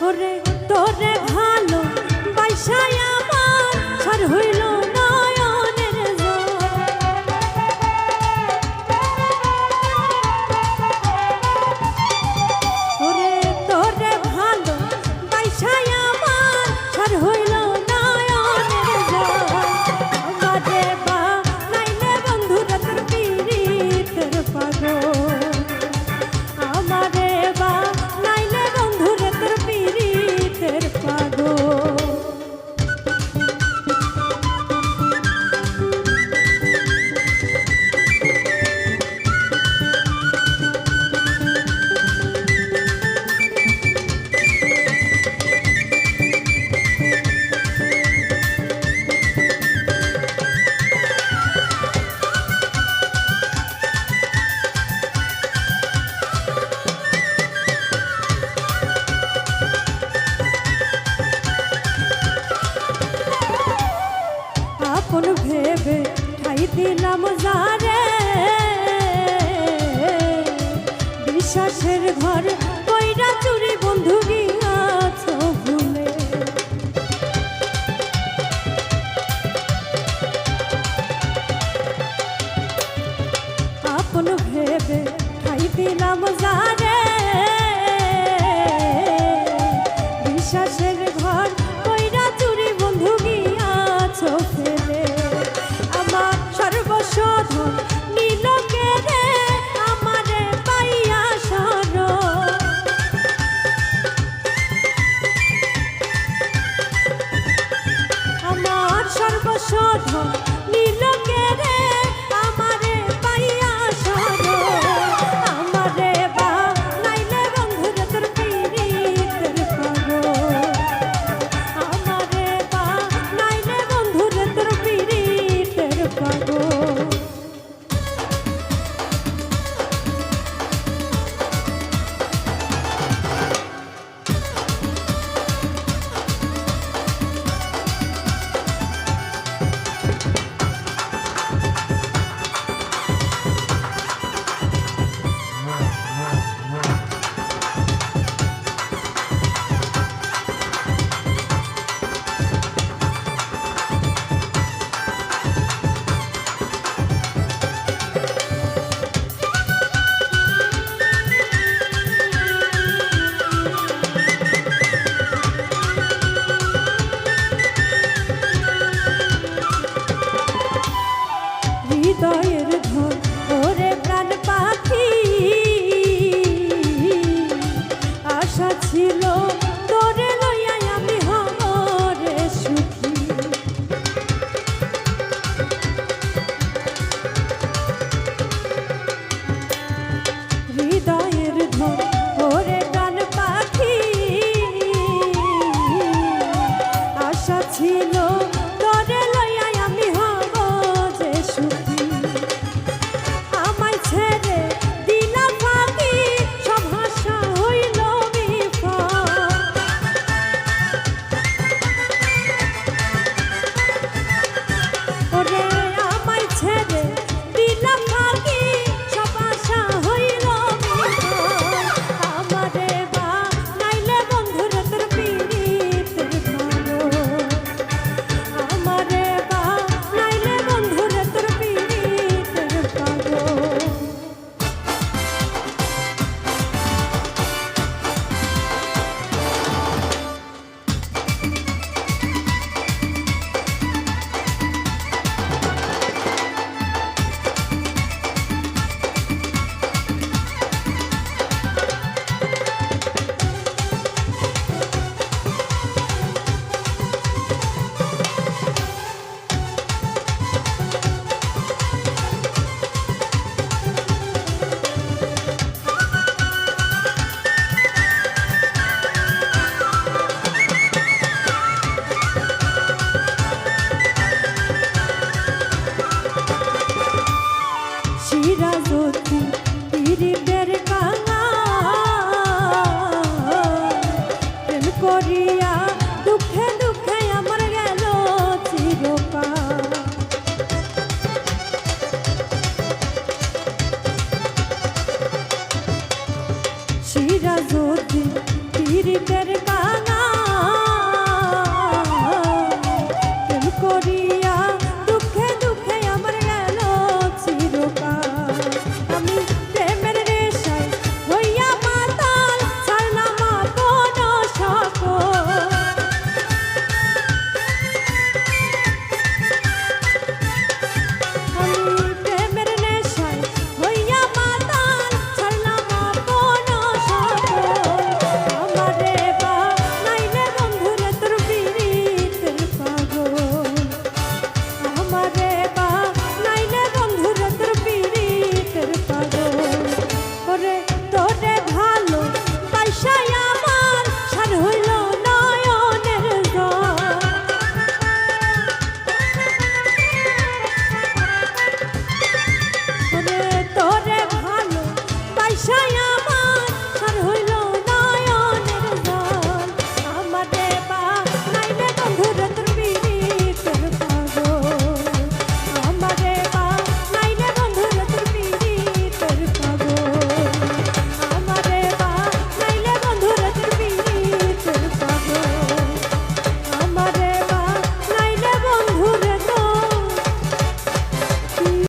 ওরে তোরে ভালো বাইসায় আমার ছাড় হইল নয়নের জল। ওরে তোরে ভালো বাইসায় আমার ছাড় হইল নয়নের জল। আমারে বা নাইলে বন্ধুরা তোর পীড়িতের পাগল। আমারে বা নাইলে বন্ধুরে তোর পীড়িতের পাগল। আপন ভেবে ঠাই দিলাম যারে, বিশ্বাসের ঘর কইরা চুরি বন্ধু গিয়াছ ভুলে। আপন ভেবে ঠাই দিলাম যারে, বিশ্বাসের ঘর কইরা চুরি বন্ধু গিয়াছ ফেলে। আমার সর্বস্ব নীল কেড়ে আমারে পাইয়া সর। আমার সর্বস্ব নীল কেড়ে আমারে পাইয়া সর। আমারে বা নাইলে বন্ধুরে তোর পীড়িতের পাগল। আমারে বা নাইলে বন্ধুরে তোর পীড়িতের পাগল। হৃদয়ের ধন ওরে প্রাণ পাখি, আশা ছিল তোরে লইয়া আমি হরে সুখী। হৃদয়ের ধন ওরে প্রাণ পাখি, আশা ছিল তোরে লইয়া আমি হরে সুখী। আমায় ছেড়ে দিলা ফাঁকি সব হাসা হইল বিফল। ওরে আমায় ছেড়ে দিলা ফাঁকি সব আশা হইল বিফল। আমারে বা নাইলে বন্ধুরে তোর পীড়িতের পাগল। আমারে বা নাইলে বন্ধুরে তোর পীড়িতের পাগল। চিরাজ্যোতি পীড়িতের কাঙাল, প্রেম করিয়া